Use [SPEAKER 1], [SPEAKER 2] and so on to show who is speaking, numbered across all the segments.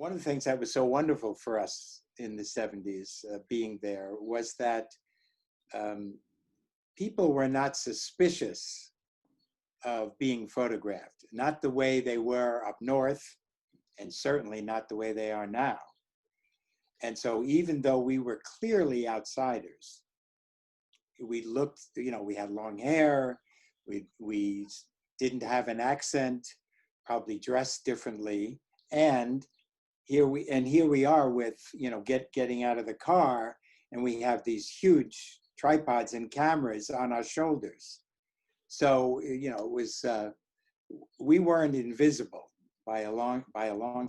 [SPEAKER 1] one of the things that was so wonderful for us in the 70s, being there, was that people were not suspicious of being photographed, not the way they were up north, and certainly not the way they are now. And so even though we were clearly outsiders, we looked, we had long hair, we didn't have an accent, probably dressed differently, and here we are with, getting out of the car, and we have these huge tripods and cameras on our shoulders. So, it was, we weren't invisible by a long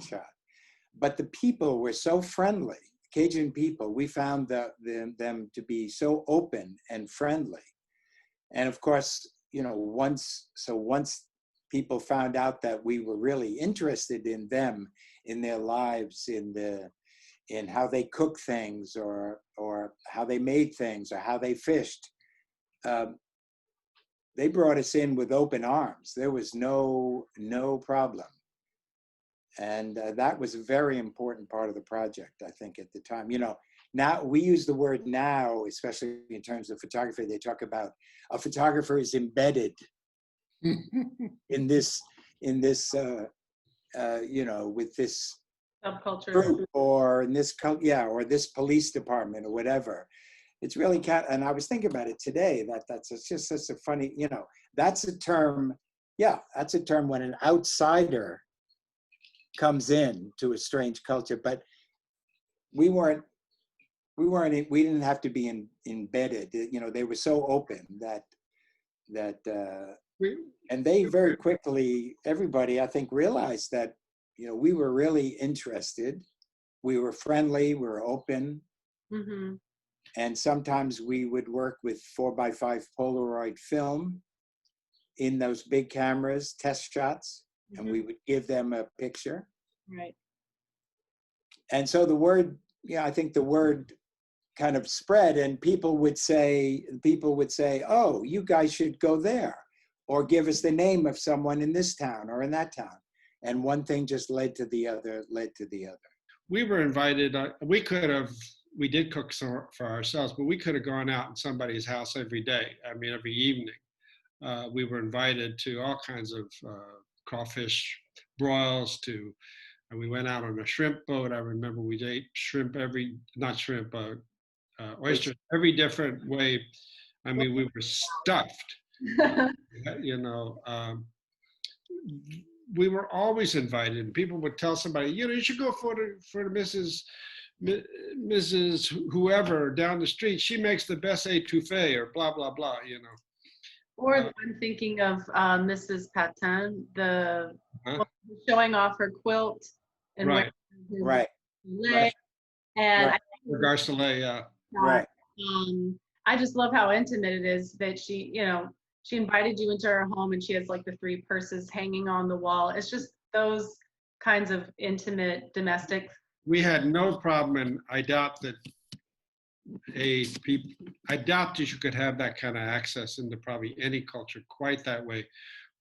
[SPEAKER 1] shot, but the people were so friendly. Cajun people, we found them to be so open and friendly. And of course, once people found out that we were really interested in them, in their lives, in how they cook things, or how they made things, or how they fished, they brought us in with open arms. There was no problem. And that was a very important part of the project, I think, at the time. Now we use the word now, especially in terms of photography, they talk about a photographer is embedded in this, with this
[SPEAKER 2] subculture
[SPEAKER 1] group, or in this, or this police department, or whatever. It's really and I was thinking about it today, that's just such a funny, that's a term, that's a term when an outsider comes in to a strange culture, but we didn't have to be embedded. They were so open that and they very quickly, everybody, I think, realized that, we were really interested. We were friendly, we were open.
[SPEAKER 2] Mm-hmm.
[SPEAKER 1] And sometimes we would work with 4x5 Polaroid film in those big cameras, test shots, and we would give them a picture.
[SPEAKER 2] Right.
[SPEAKER 1] And so the word, I think the word kind of spread, and people would say, oh, you guys should go there, or give us the name of someone in this town or in that town. And one thing just led to the other.
[SPEAKER 3] We were invited, we did cook for ourselves, but we could have gone out in somebody's house every day. Every evening. We were invited to all kinds of crawfish broils, and we went out on a shrimp boat. I remember we ate oysters every different way. We were stuffed. We were always invited, and people would tell somebody, you should go for the Mrs. whoever down the street. She makes the best étouffée, or blah, blah, blah,
[SPEAKER 2] Or I'm thinking of Mrs. Patin, showing off her quilt and
[SPEAKER 1] right.
[SPEAKER 2] And
[SPEAKER 1] right.
[SPEAKER 3] Regards Soleil, yeah.
[SPEAKER 1] Right.
[SPEAKER 2] I just love how intimate it is that she invited you into her home, and she has like the 3 purses hanging on the wall. It's just those kinds of intimate domestic.
[SPEAKER 3] We had no problem, and I doubt that you could have that kind of access into probably any culture quite that way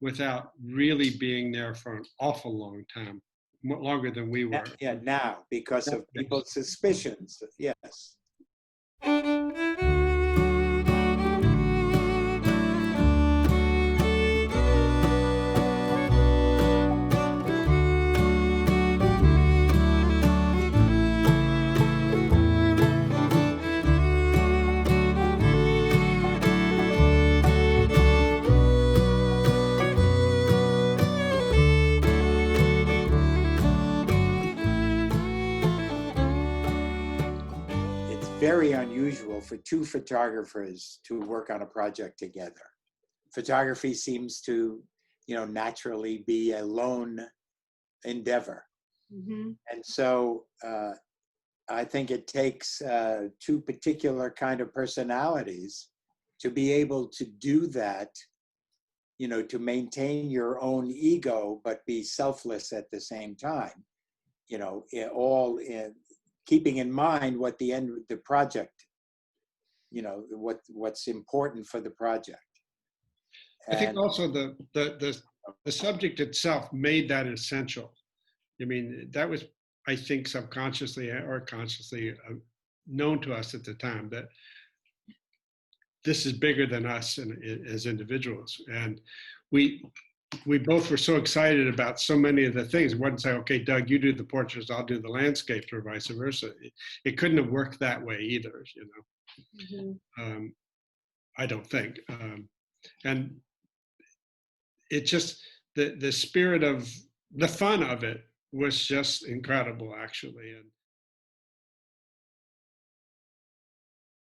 [SPEAKER 3] without really being there for an awful long time, longer than we were.
[SPEAKER 1] Yeah, now, because of people's suspicions, yes. Very unusual for 2 photographers to work on a project together. Photography seems to, naturally be a lone endeavor.
[SPEAKER 2] Mm-hmm.
[SPEAKER 1] And so I think it takes 2 particular kind of personalities to be able to do that, to maintain your own ego, but be selfless at the same time, all in keeping in mind what the end of the project, what's important for the project.
[SPEAKER 3] I think also the subject itself made that essential. That was I think subconsciously or consciously known to us at the time that this is bigger than us as individuals. And we both were so excited about so many of the things. One say, okay, Doug, you do the portraits, I'll do the landscapes, or vice versa. It couldn't have worked that way either, you know.
[SPEAKER 2] Mm-hmm.
[SPEAKER 3] I don't think. And it just, the spirit of, the fun of it was just incredible, actually. And